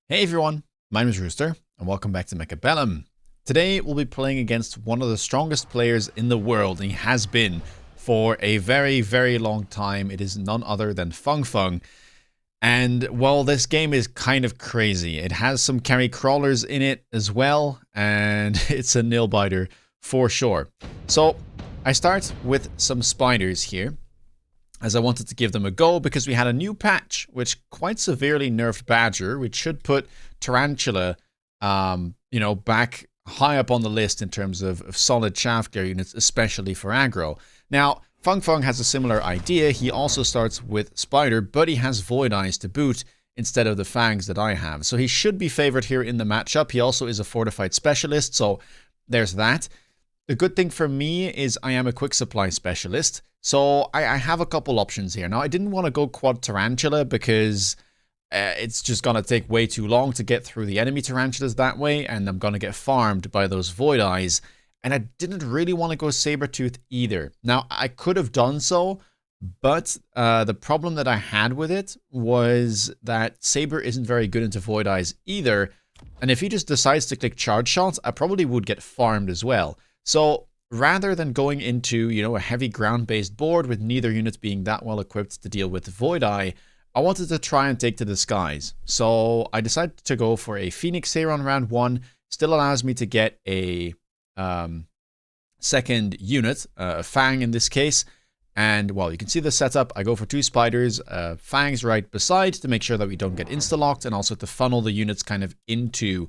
Hey everyone, my name is Rooster, and welcome back to Mechabellum. Today we'll be playing against one of the strongest players in the world, and he has been for a very long time. It is none other than Fung Fung. And well, this game is kind of crazy. It has some carry crawlers in it as well, and it's a nail biter for sure. So I start with some spiders here, as I wanted to give them a go because we had a new patch which quite severely nerfed Badger, which should put Tarantula, back high up on the list in terms of solid Chaff gear units, especially for aggro. Now, Fung Fung has a similar idea. He also starts with Spider, but he has Void Eyes to boot instead of the Fangs that I have. So he should be favored here in the matchup. He also is a Fortified Specialist, so there's that. The good thing for me is I am a Quick Supply Specialist, so I have a couple options here. Now, I didn't want to go Quad Tarantula because it's just going to take way too long to get through the enemy Tarantulas that way, and I'm going to get farmed by those Void Eyes. And I didn't really want to go saber-tooth either. Now, I could have done so, but the problem that I had with it was that Saber isn't very good into Void Eyes either. And if he just decides to click Charge Shots, I probably would get farmed as well. So rather than going into, a heavy ground-based board with neither unit being that well equipped to deal with Void Eye, I wanted to try and take to the skies. So I decided to go for a Phoenix here on round 1. Still allows me to get a second unit, a Fang in this case. And, well, you can see the setup. I go for 2 spiders, Fangs right beside to make sure that we don't get insta-locked, and also to funnel the units kind of into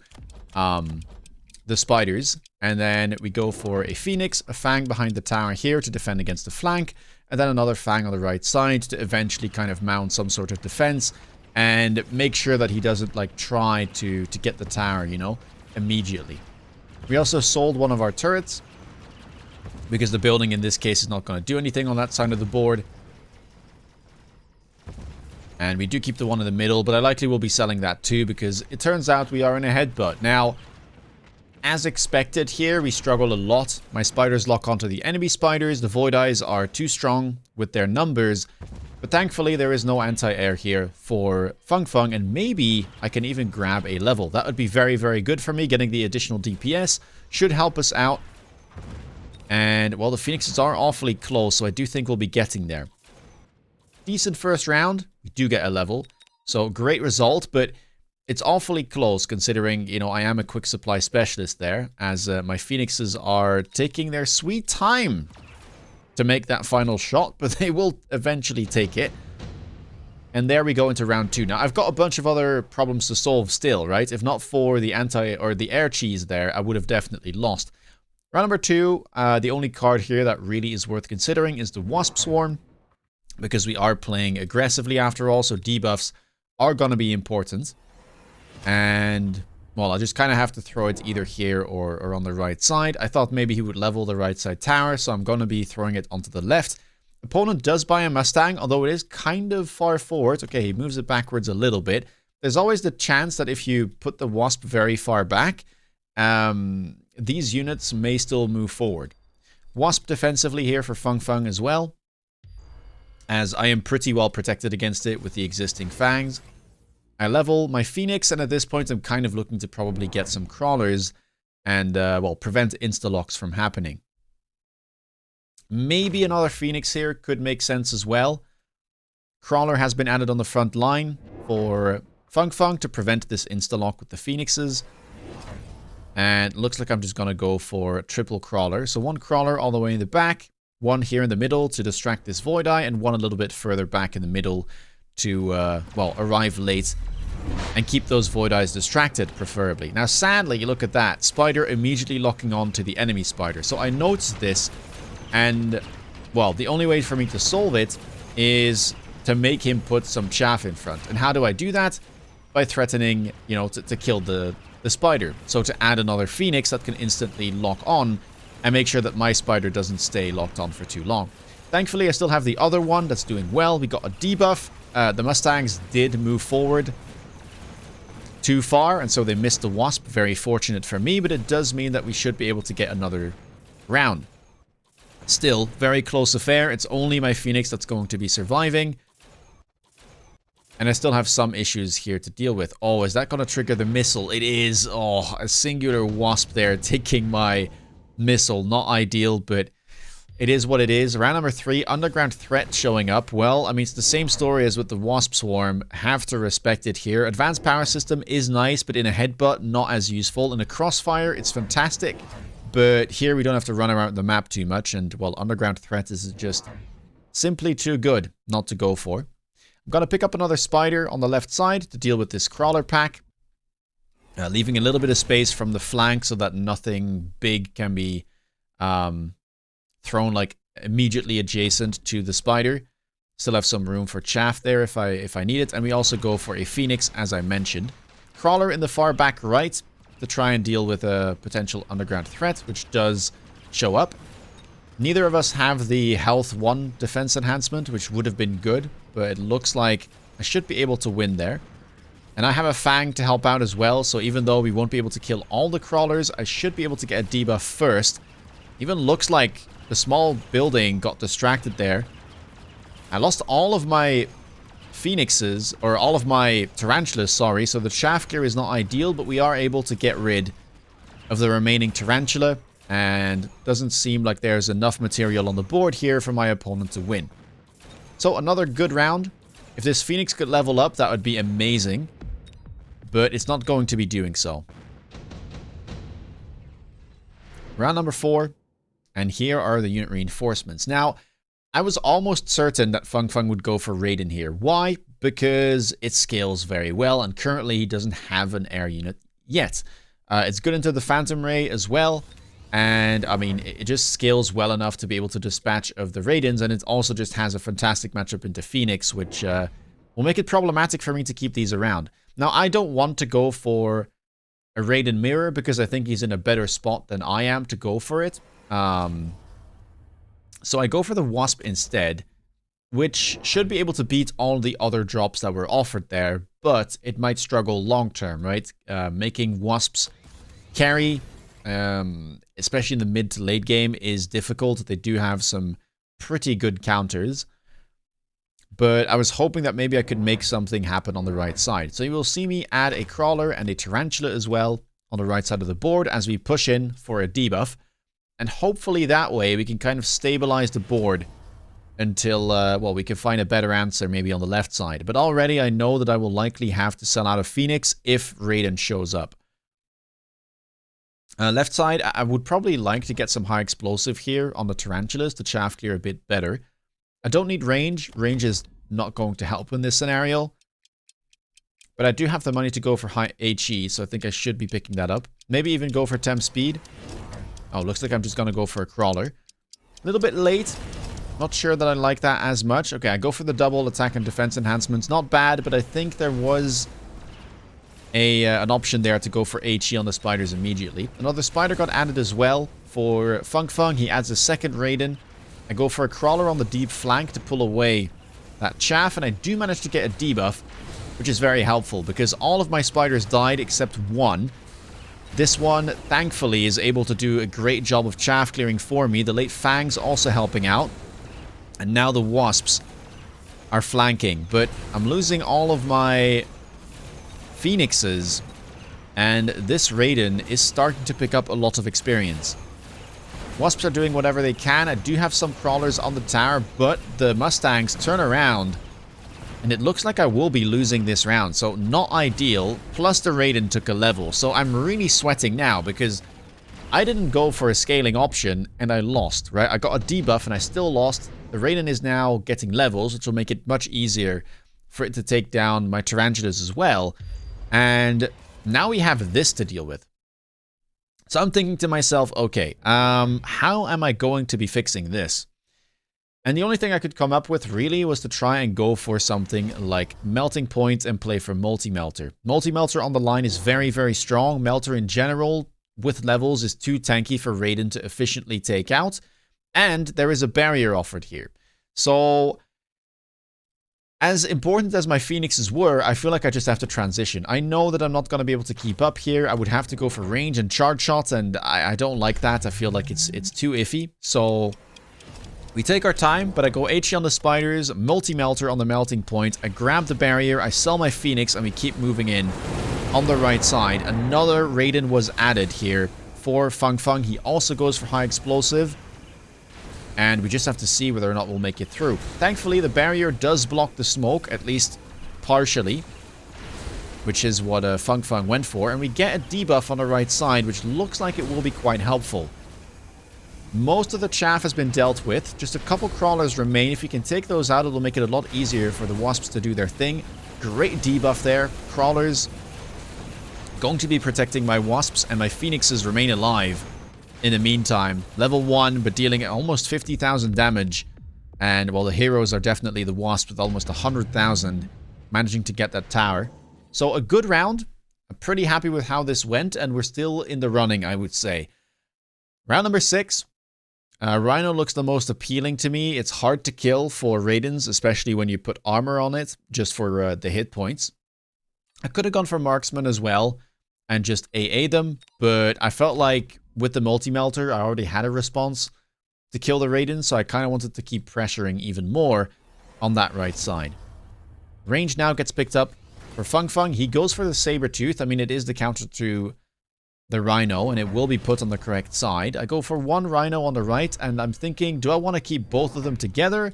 the spiders. And then we go for a Phoenix, a Fang behind the tower here to defend against the flank, and then another Fang on the right side to eventually kind of mount some sort of defense and make sure that he doesn't try to get the tower, immediately. We also sold one of our turrets because the building in this case is not going to do anything on that side of the board. And we do keep the one in the middle, but I likely will be selling that too because it turns out we are in a headbutt. Now, as expected here, we struggle a lot. My spiders lock onto the enemy spiders. The Void Eyes are too strong with their numbers. But thankfully, there is no anti-air here for Fung Fung, and maybe I can even grab a level. That would be very good for me. Getting the additional DPS should help us out. And, well, the Phoenixes are awfully close, so I do think we'll be getting there. Decent first round. We do get a level. So, great result, but it's awfully close considering, I am a Quick Supply Specialist there, as my Phoenixes are taking their sweet time to make that final shot, but they will eventually take it. And there we go into round 2. Now, I've got a bunch of other problems to solve still, right? If not for the the air cheese there, I would have definitely lost. Round number 2, the only card here that really is worth considering is the Wasp Swarm, because we are playing aggressively after all, so debuffs are going to be important. And, well, I just kind of have to throw it either here or on the right side. I thought maybe he would level the right side tower, so I'm going to be throwing it onto the left. Opponent does buy a Mustang, although it is kind of far forward. Okay, he moves it backwards a little bit. There's always the chance that if you put the Wasp very far back, these units may still move forward. Wasp defensively here for Fung Fung as well, as I am pretty well protected against it with the existing Fangs. I level my Phoenix, and at this point I'm kind of looking to probably get some crawlers and, prevent insta-locks from happening. Maybe another Phoenix here could make sense as well. Crawler has been added on the front line for Fung Fung to prevent this insta-lock with the Phoenixes. And it looks like I'm just going to go for a triple crawler. So 1 crawler all the way in the back, 1 here in the middle to distract this Void Eye, and 1 a little bit further back in the middle to, arrive late and keep those Void Eyes distracted, preferably. Now, sadly, you look at that. Spider immediately locking on to the enemy spider. So I noticed this, and, well, the only way for me to solve it is to make him put some Chaff in front. And how do I do that? By threatening, to kill the spider. So to add another Phoenix that can instantly lock on and make sure that my spider doesn't stay locked on for too long. Thankfully, I still have the other one that's doing well. We got a debuff. The Mustangs did move forward too far, and so they missed the Wasp. Very fortunate for me, but it does mean that we should be able to get another round. Still, very close affair. It's only my Phoenix that's going to be surviving. And I still have some issues here to deal with. Oh, is that going to trigger the missile? It is. Oh, a singular wasp there taking my missile. Not ideal, but it is what it is. Round number 3, underground threat showing up. Well, I mean, it's the same story as with the wasp swarm. Have to respect it here. Advanced power system is nice, but in a headbutt, not as useful. In a crossfire, it's fantastic. But here we don't have to run around the map too much. And, well, underground threat is just simply too good not to go for. I'm going to pick up another spider on the left side to deal with this crawler pack. Leaving a little bit of space from the flank so that nothing big can be thrown like immediately adjacent to the spider. Still have some room for chaff there if I need it. And we also go for a phoenix, as I mentioned. Crawler in the far back right to try and deal with a potential underground threat, which does show up. Neither of us have the health 1 defense enhancement, which would have been good, but it looks like I should be able to win there. And I have a fang to help out as well, so even though we won't be able to kill all the crawlers, I should be able to get a debuff first. Even looks like the small building got distracted there. I lost all of my phoenixes, or all of my tarantulas, sorry, so the chaff gear is not ideal, but we are able to get rid of the remaining tarantula. And doesn't seem like there's enough material on the board here for my opponent to win. So another good round. If this phoenix could level up, that would be amazing. But it's not going to be doing so. Round number 4. And here are the unit reinforcements. Now, I was almost certain that Feng Feng would go for Raiden here. Why? Because it scales very well. And currently he doesn't have an air unit yet. It's good into the Phantom Ray as well. And, I mean, it just scales well enough to be able to dispatch of the Raidens. And it also just has a fantastic matchup into Phoenix, which will make it problematic for me to keep these around. Now, I don't want to go for a Raiden mirror because I think he's in a better spot than I am to go for it. So I go for the Wasp instead, which should be able to beat all the other drops that were offered there. But it might struggle long term, right? Making Wasps carry... especially in the mid to late game, is difficult. They do have some pretty good counters. But I was hoping that maybe I could make something happen on the right side. So you will see me add a crawler and a tarantula as well on the right side of the board as we push in for a debuff. And hopefully that way we can kind of stabilize the board until, well, we can find a better answer maybe on the left side. But already I know that I will likely have to sell out a Phoenix if Raiden shows up. Left side, I would probably like to get some high explosive here on the tarantulas to chaff clear a bit better. I don't need range. Range is not going to help in this scenario. But I do have the money to go for high HE, so I think I should be picking that up. Maybe even go for temp speed. Oh, looks like I'm just going to go for a crawler. A little bit late. Not sure that I like that as much. Okay, I go for the double attack and defense enhancements. Not bad, but I think there was... an option there to go for HE on the spiders immediately. Another spider got added as well for Feng Feng. He adds a second Raiden. I go for a crawler on the deep flank to pull away that chaff, and I do manage to get a debuff, which is very helpful because all of my spiders died except one. This one, thankfully, is able to do a great job of chaff clearing for me. The late fangs also helping out. And now the wasps are flanking, but I'm losing all of my phoenixes, and this Raiden is starting to pick up a lot of experience. Wasps are doing whatever they can. I do have some crawlers on the tower, but the Mustangs turn around, and it looks like I will be losing this round, so not ideal. Plus the Raiden took a level, so I'm really sweating now because I didn't go for a scaling option and I lost, right? I got a debuff and I still lost. The Raiden is now getting levels, which will make it much easier for it to take down my tarantulas as well. And now we have this to deal with. So I'm thinking to myself, okay, how am I going to be fixing this? And the only thing I could come up with really was to try and go for something like Melting Point and play for Multi-Melter. Multi-Melter on the line is very, very strong. Melter in general, with levels, is too tanky for Raiden to efficiently take out. And there is a barrier offered here. So... as important as my Phoenixes were, I feel like I just have to transition. I know that I'm not going to be able to keep up here. I would have to go for range and charge shots, and I don't like that. I feel like it's too iffy. So We take our time, but I go HE on the spiders, multi-melter on the melting point. I grab the barrier, I sell my Phoenix, and we keep moving in on the right side. Another Raiden was added here for Fung Fung. He also goes for high explosive. And we just have to see whether or not we'll make it through. Thankfully, the barrier does block the smoke, at least partially. Which is what Fung Fung went for. And we get a debuff on the right side, which looks like it will be quite helpful. Most of the chaff has been dealt with. Just a couple crawlers remain. If you can take those out, it'll make it a lot easier for the wasps to do their thing. Great debuff there. Crawlers going to be protecting my wasps, and my phoenixes remain alive in the meantime. Level 1, but dealing almost 50,000 damage. And, well, the heroes are definitely the wasps with almost 100,000, managing to get that tower. So, a good round. I'm pretty happy with how this went, and we're still in the running, I would say. Round number 6. Rhino looks the most appealing to me. It's hard to kill for Raidens, especially when you put armor on it, just for the hit points. I could have gone for Marksman as well, and just AA them, but I felt like with the multi-melter, I already had a response to kill the Raiden, so I kind of wanted to keep pressuring even more on that right side. Range now gets picked up for Fung Fung. He goes for the saber-tooth. I mean, it is the counter to the Rhino, and it will be put on the correct side. I go for one Rhino on the right, and I'm thinking, do I want to keep both of them together?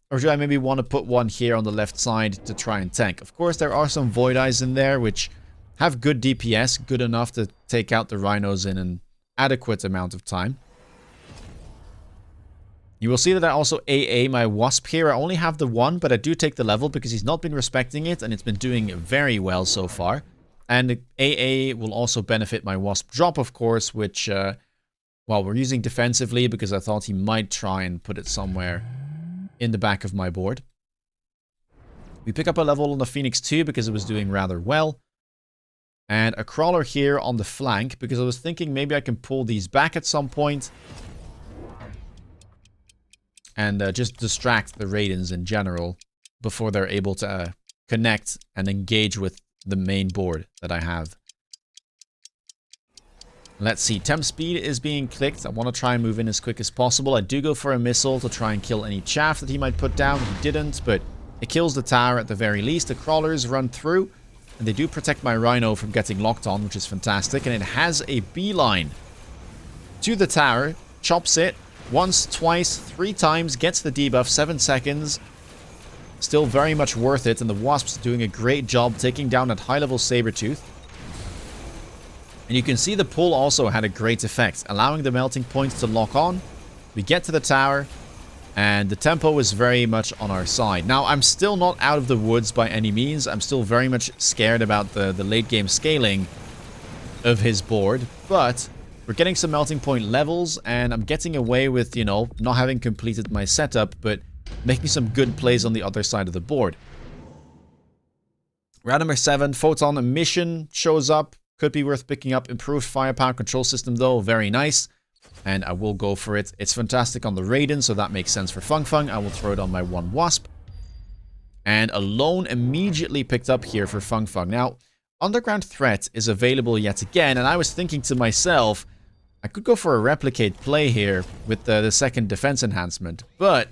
Or do I maybe want to put one here on the left side to try and tank? Of course, there are some Void Eyes in there, which have good DPS, good enough to take out the Rhinos in an adequate amount of time. You will see that I also AA my Wasp here. I only have the one, but I do take the level because he's not been respecting it, and it's been doing very well so far. And AA will also benefit my Wasp drop, of course, which, well, we're using defensively because I thought he might try and put it somewhere in the back of my board. We pick up a level on the Phoenix 2 because it was doing rather well. And a crawler here on the flank because I was thinking maybe I can pull these back at some point. And just distract the Raidens in general before they're able to connect and engage with the main board that I have. Let's see. Temp speed is being clicked. I want to try and move in as quick as possible. I do go for a missile to try and kill any chaff that he might put down. He didn't, but it kills the tower at the very least. The crawlers run through, and they do protect my Rhino from getting locked on, which is fantastic. And it has a beeline to the tower, chops it once, twice, 3 times, gets the debuff, 7 seconds. Still very much worth it, and the Wasps doing a great job taking down that high-level saber-tooth. And you can see the pull also had a great effect, allowing the melting points to lock on. We get to the tower, and the tempo is very much on our side. Now, I'm still not out of the woods by any means. I'm still very much scared about the late-game scaling of his board, but we're getting some melting point levels, and I'm getting away with, you know, not having completed my setup, but making some good plays on the other side of the board. Round number 7, Photon Emission shows up. Could be worth picking up. Improved firepower control system though, very nice. And I will go for it. It's fantastic on the Raiden, so that makes sense for Fung Fung. I will throw it on my one Wasp. And a Alone immediately picked up here for Fung Fung. Now, Underground Threat is available yet again, and I was thinking to myself, I could go for a Replicate play here with the second defense enhancement, but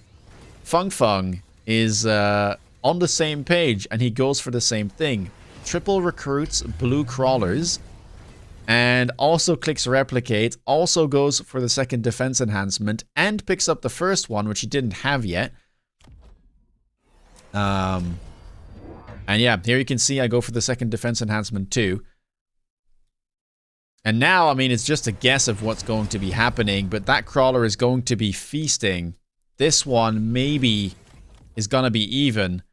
Fung Fung is on the same page, and he goes for the same thing. Triple recruits blue crawlers, and also clicks Replicate, also goes for the second defense enhancement, and picks up the first one, which he didn't have yet. And yeah, here you can see I go for the second defense enhancement too. And now, I mean, it's just a guess of what's going to be happening, but that crawler is going to be feasting. This one maybe is going to be even.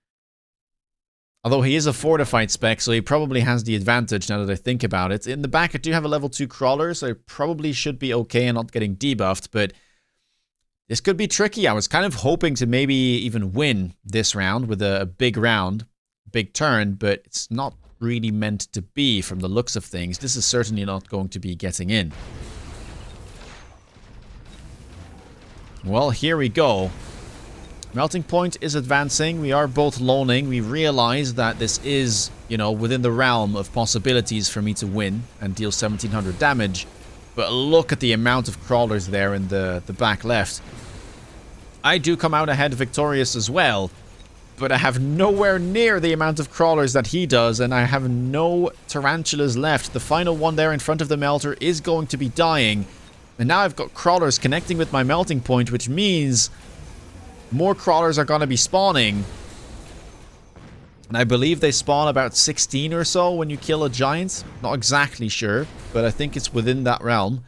Although he is a fortified spec, so he probably has the advantage now that I think about it. In the back, I do have a level 2 crawler, so I probably should be okay and not getting debuffed, but this could be tricky. I was kind of hoping to maybe even win this round with a big round, big turn, but it's not really meant to be from the looks of things. This is certainly not going to be getting in. Well, here we go. Melting point is advancing. We are both loaning. We realize that this is, you know, within the realm of possibilities for me to win and deal 1700 damage. But look at the amount of crawlers there in the back left. I do come out ahead victorious as well, but I have nowhere near the amount of crawlers that he does, and I have no tarantulas left. The final one there in front of the melter is going to be dying, and now I've got crawlers connecting with my melting point, which means more crawlers are going to be spawning. And I believe they spawn about 16 or so when you kill a giant. Not exactly sure, but I think it's within that realm.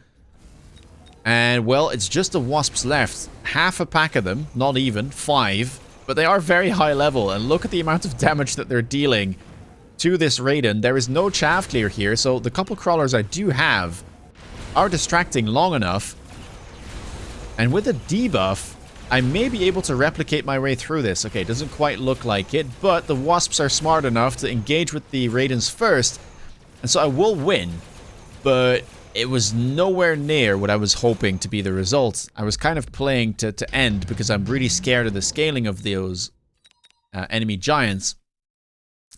And, well, it's just the wasps left. Half a pack of them, not even, 5. But they are very high level, and look at the amount of damage that they're dealing to this Raiden. There is no chaff clear here, so the couple crawlers I do have are distracting long enough. And with a debuff, I may be able to replicate my way through this. Okay, doesn't quite look like it, but the wasps are smart enough to engage with the Raidens first, and so I will win. But it was nowhere near what I was hoping to be the result. I was kind of playing to end because I'm really scared of the scaling of those enemy giants.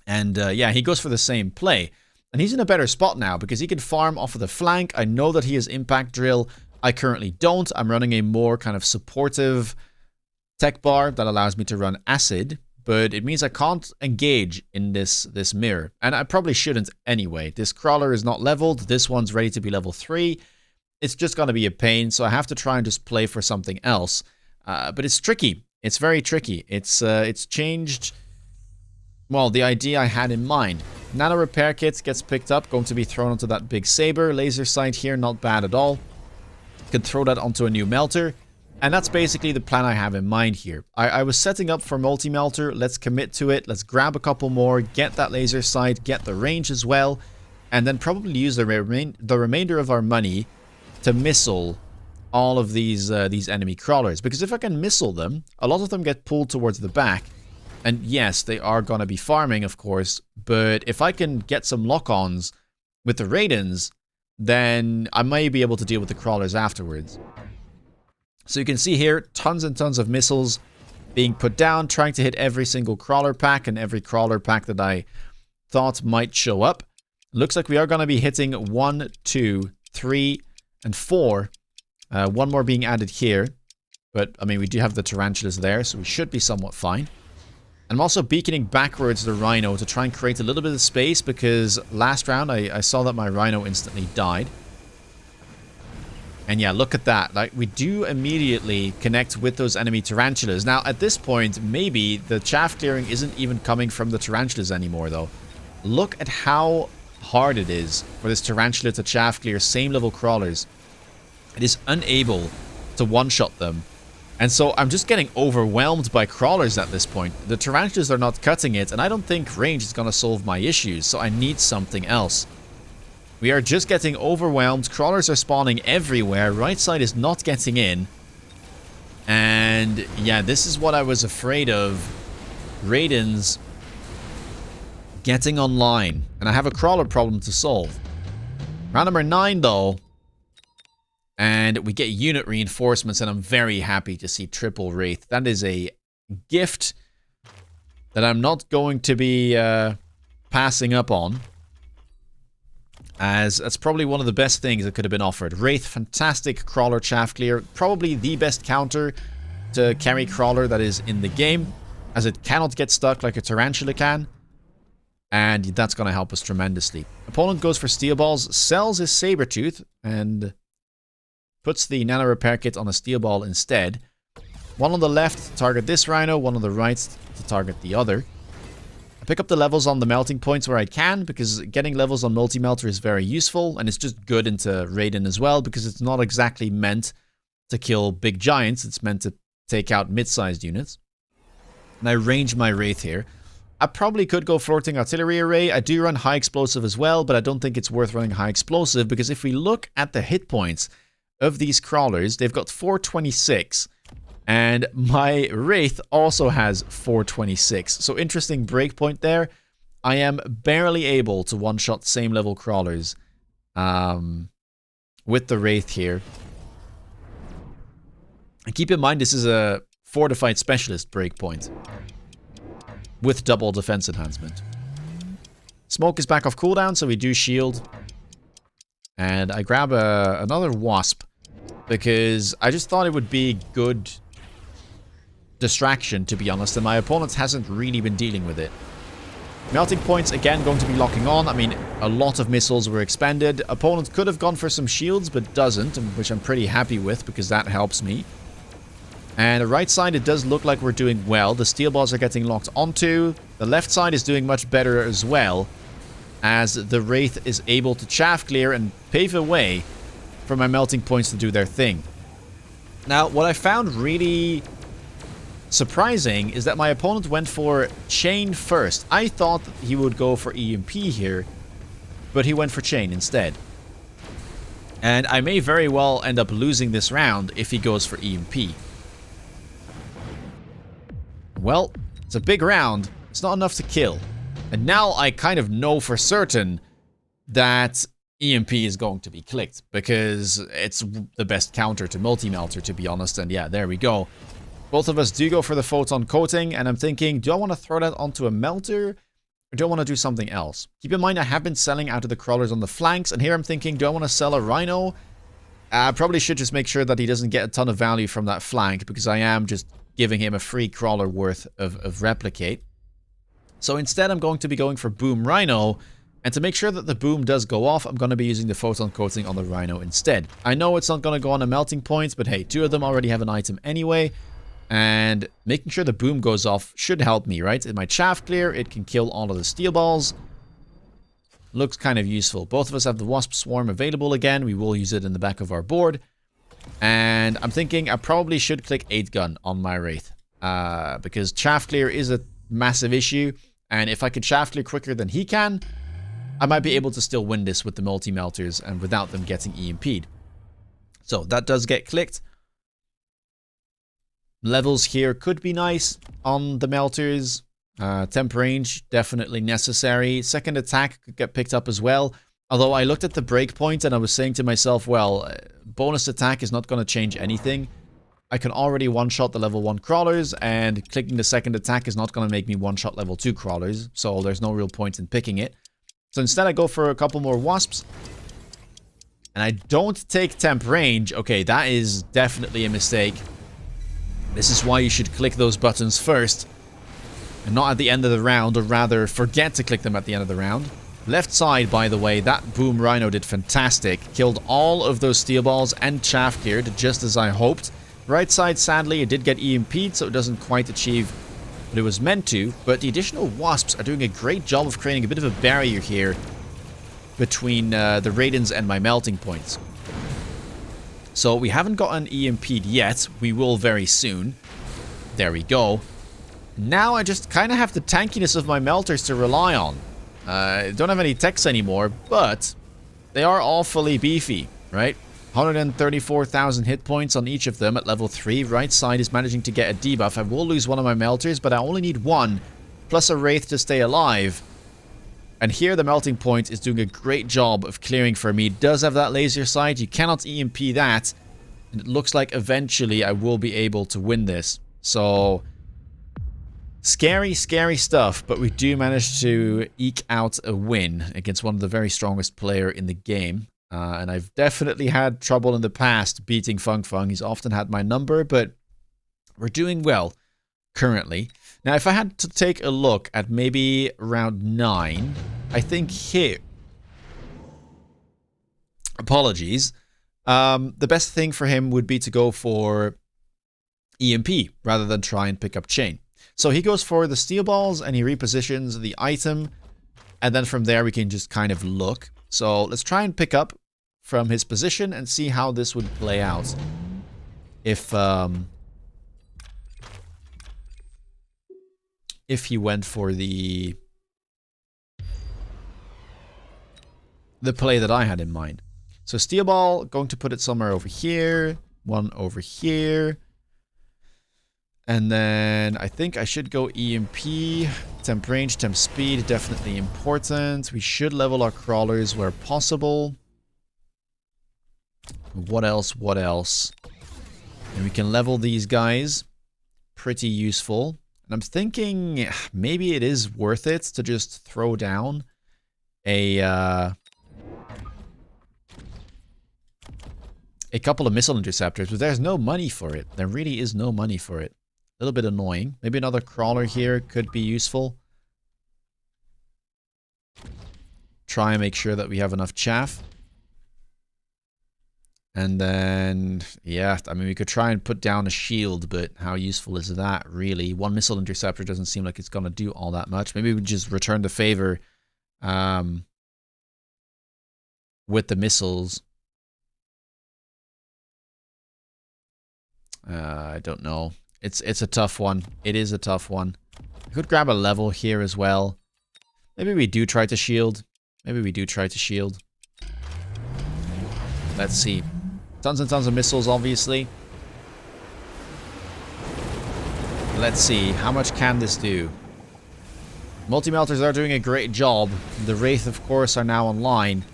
And yeah, he goes for the same play. And he's in a better spot now because he can farm off of the flank. I know that he has impact drill. I currently don't. I'm running a more kind of supportive tech bar that allows me to run acid. But it means I can't engage in this mirror. And I probably shouldn't anyway. This crawler is not leveled. This one's ready to be level 3. It's just going to be a pain. So I have to try and just play for something else. But it's tricky. It's very tricky. It's changed, well, the idea I had in mind. Nano repair kit gets picked up. Going to be thrown onto that big saber. Laser sight here, not bad at all. Could throw that onto a new melter. And that's basically the plan I have in mind here. I was setting up for multi-melter. Let's commit to it. Let's grab a couple more, get that laser sight, get the range as well, and then probably use the remainder of our money to missile all of these enemy crawlers. Because if I can missile them, a lot of them get pulled towards the back. And yes, they are going to be farming, of course, but if I can get some lock-ons with the Raidens, then I may be able to deal with the crawlers afterwards. So you can see here, tons and tons of missiles being put down, trying to hit every single crawler pack and every crawler pack that I thought might show up. Looks like we are going to be hitting 1, 2, 3, and 4. One more being added here. But, I mean, we do have the tarantulas there, so we should be somewhat fine. I'm also beaconing backwards the Rhino to try and create a little bit of space, because last round I saw that my Rhino instantly died. And yeah, look at that. Like, we do immediately connect with those enemy tarantulas. Now, at this point, maybe the chaff clearing isn't even coming from the tarantulas anymore, though. Look at how hard it is for this tarantula to chaff clear same level crawlers. It is unable to one-shot them. And so I'm just getting overwhelmed by crawlers at this point. The tarantulas are not cutting it, and I don't think range is going to solve my issues, so I need something else. We are just getting overwhelmed. Crawlers are spawning everywhere. Right side is not getting in. And yeah, this is what I was afraid of. Raiden's getting online. And I have a crawler problem to solve. Round number 9 though. And we get unit reinforcements, and I'm very happy to see triple Wraith. That is a gift that I'm not going to be passing up on. As that's probably one of the best things that could have been offered. Wraith, fantastic crawler chaff clear. Probably the best counter to carry crawler that is in the game, as it cannot get stuck like a tarantula can. And that's going to help us tremendously. Opponent goes for steel balls, sells his saber-tooth, and puts the nano repair kit on a steel ball instead. One on the left to target this Rhino, one on the right to target the other. I pick up the levels on the melting points where I can, because getting levels on multi-melter is very useful, and it's just good into Raiden as well, because it's not exactly meant to kill big giants, it's meant to take out mid-sized units. And I range my Wraith here. I probably could go floating artillery array. I do run high explosive as well, but I don't think it's worth running high explosive, because if we look at the hit points of these crawlers, they've got 426. And my Wraith also has 426. So interesting breakpoint there. I am barely able to one-shot same level crawlers with the Wraith here. And keep in mind, this is a fortified specialist breakpoint with double defense enhancement. Smoke is back off cooldown, so we do shield. And I grab another wasp because I just thought it would be good distraction, to be honest, and my opponent hasn't really been dealing with it. Melting points, again, going to be locking on. I mean, a lot of missiles were expended. Opponent could have gone for some shields, but doesn't, which I'm pretty happy with, because that helps me. And the right side, it does look like we're doing well. The steel balls are getting locked onto. The left side is doing much better as well, as the Wraith is able to chaff clear and pave a way for my melting points to do their thing. Now, what I found really surprising is that my opponent went for chain first. I thought he would go for EMP here, but he went for chain instead. And I may very well end up losing this round if he goes for EMP. Well, it's a big round. It's not enough to kill. And now I kind of know for certain that EMP is going to be clicked, because it's the best counter to multi-melter, to be honest. And yeah, there we go. Both of us do go for the photon coating, and I'm thinking, do I want to throw that onto a melter, or do I want to do something else? Keep in mind, I have been selling out of the crawlers on the flanks, and here I'm thinking, do I want to sell a Rhino? I probably should just make sure that he doesn't get a ton of value from that flank, because I am just giving him a free crawler worth of replicate. So instead, I'm going to be going for Boom Rhino, and to make sure that the boom does go off, I'm going to be using the photon coating on the Rhino instead. I know it's not going to go on a melting point, but hey, 2 of them already have an item anyway. And making sure the boom goes off should help me, right? In my chaff clear, it can kill all of the steel balls. Looks kind of useful. Both of us have the wasp swarm available again. We will use it in the back of our board. And I'm thinking I probably should click 8 gun on my Wraith. Because chaff clear is a massive issue. And if I could chaff clear quicker than he can, I might be able to still win this with the multi-melters and without them getting EMP'd. So that does get clicked. Levels here could be nice on the melters. Temp range, definitely necessary. Second attack could get picked up as well. Although I looked at the breakpoint and I was saying to myself, well, bonus attack is not going to change anything. I can already one-shot the level 1 crawlers, and clicking the second attack is not going to make me one-shot level 2 crawlers. So there's no real point in picking it. So instead I go for a couple more wasps. And I don't take temp range. Okay, that is definitely a mistake. This is why you should click those buttons first, and not at the end of the round, or rather forget to click them at the end of the round. Left side, by the way, that Boom Rhino did fantastic. Killed all of those steel balls and chaff cleared, just as I hoped. Right side, sadly, it did get EMP'd, so it doesn't quite achieve what it was meant to. But the additional wasps are doing a great job of creating a bit of a barrier here between the Raidens and my melting points. So we haven't gotten EMP'd yet. We will very soon. There we go. Now I just kind of have the tankiness of my melters to rely on. I don't have any techs anymore, but they are awfully beefy, right? 134,000 hit points on each of them at level 3. Right side is managing to get a debuff. I will lose one of my melters, but I only need 1, plus a Wraith to stay alive. And here the melting point is doing a great job of clearing for me. It does have that laser sight. You cannot EMP that. And it looks like eventually I will be able to win this. So scary, scary stuff. But we do manage to eke out a win against one of the very strongest player in the game. And I've definitely had trouble in the past beating Fung Fung. He's often had my number, but we're doing well currently. Now, if I had to take a look at maybe round 9, I think here... Apologies. The best thing for him would be to go for EMP rather than try and pick up chain. So he goes for the steel balls and he repositions the item. And then from there we can just kind of look. So let's try and pick up from his position and see how this would play out. If he went for the play that I had in mind. So steel ball, going to put it somewhere over here, one over here. And then I think I should go EMP, temp range, temp speed, definitely important. We should level our crawlers where possible. What else? What else? And we can level these guys. Pretty useful. And I'm thinking maybe it is worth it to just throw down a couple of missile interceptors, but there's no money for it. There really is no money for it. little bit annoying. Maybe another crawler here could be useful. Try and make sure that we have enough chaff. And then, yeah, I mean, we could try and put down a shield, but how useful is that, really? One missile interceptor doesn't seem like it's going to do all that much. Maybe we just return the favor with the missiles. I don't know. It's a tough one. It is a tough one. I could grab a level here as well. Maybe we do try to shield. Maybe we do try to shield. Let's see. Tons and tons of missiles, obviously. Let's see. How much can this do? Multi-melters are doing a great job. The Wraith, of course, are now online.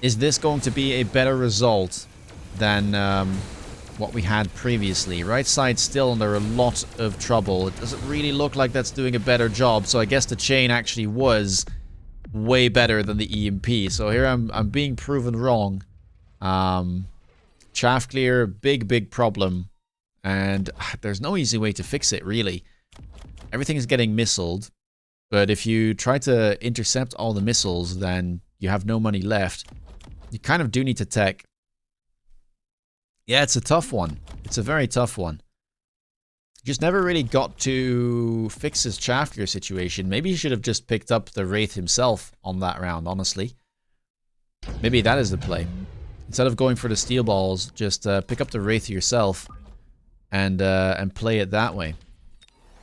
Is this going to be a better result than what we had previously? Right side still under a lot of trouble. It doesn't really look like that's doing a better job. So I guess the chain actually was way better than the EMP. So here I'm being proven wrong. Chaff clear, big problem. And there's no easy way to fix it, really. Everything is getting missiled. But if you try to intercept all the missiles, then you have no money left. You kind of do need to tech. Yeah, it's a tough one. It's a very tough one. Just never really got to fix his chaff clear situation. Maybe he should have just picked up the Wraith himself on that round, honestly. Maybe that is the play. Instead of going for the steel balls, just pick up the Wraith yourself and play it that way.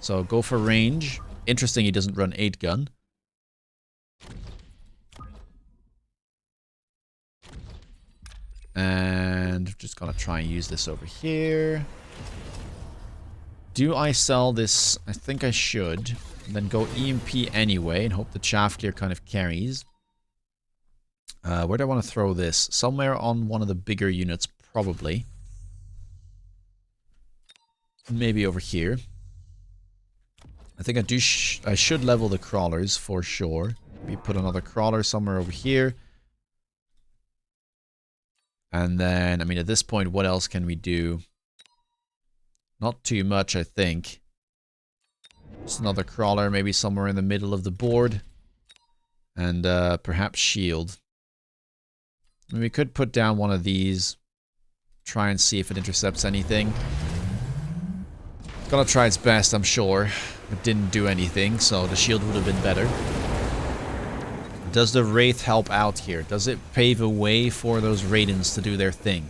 So go for range. Interesting he doesn't run 8-gun. And just gonna try and use this over here. Do I sell this? I think I should. And then go EMP anyway and hope the chaff clear kind of carries. Where do I want to throw this? Somewhere on one of the bigger units, probably. Maybe over here. I think I should level the crawlers for sure. Maybe put another crawler somewhere over here. And then, I mean, at this point, what else can we do? Not too much, I think. Just another crawler, maybe somewhere in the middle of the board. And perhaps shield. I mean, we could put down one of these. Try and see if it intercepts anything. It's gonna try its best, I'm sure. It didn't do anything, so the shield would have been better. Does the Wraith help out here? Does it pave a way for those Raidens to do their thing?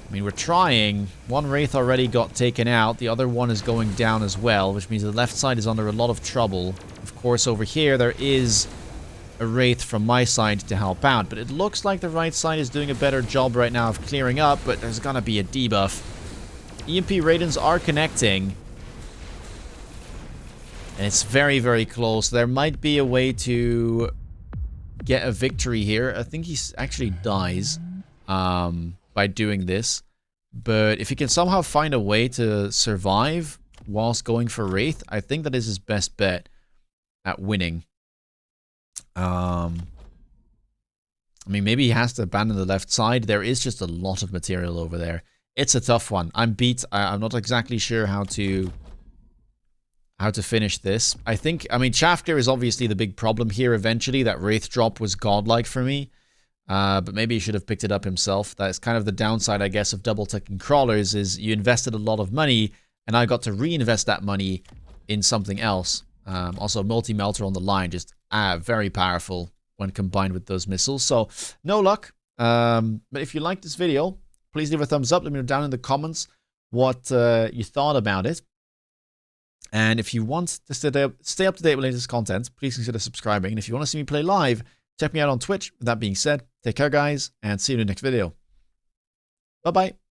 I mean, we're trying. One Wraith already got taken out. The other one is going down as well, which means the left side is under a lot of trouble. Of course, over here, there is a Wraith from my side to help out. But it looks like the right side is doing a better job right now of clearing up, but there's gonna be a debuff. EMP Raidens are connecting. And it's very close. There might be a way to get a victory here. I think he actually dies by doing this. But if he can somehow find a way to survive whilst going for Wraith, I think that is his best bet at winning. I mean, maybe he has to abandon the left side. There is just a lot of material over there. It's a tough one. I'm beat. I'm not exactly sure how to finish this. I mean, chaff clear is obviously the big problem here eventually. That Wraith drop was godlike for me. But maybe he should have picked it up himself. That's kind of the downside, I guess, of double-ticking crawlers, is you invested a lot of money, and I got to reinvest that money in something else. Also, multi-melter on the line, just very powerful when combined with those missiles. So, no luck. But if you liked this video, please leave a thumbs up. Let me know down in the comments what you thought about it. And if you want to stay up to date with latest content, please consider subscribing. And if you want to see me play live, check me out on Twitch. With that being said, take care, guys, and see you in the next video. Bye-bye.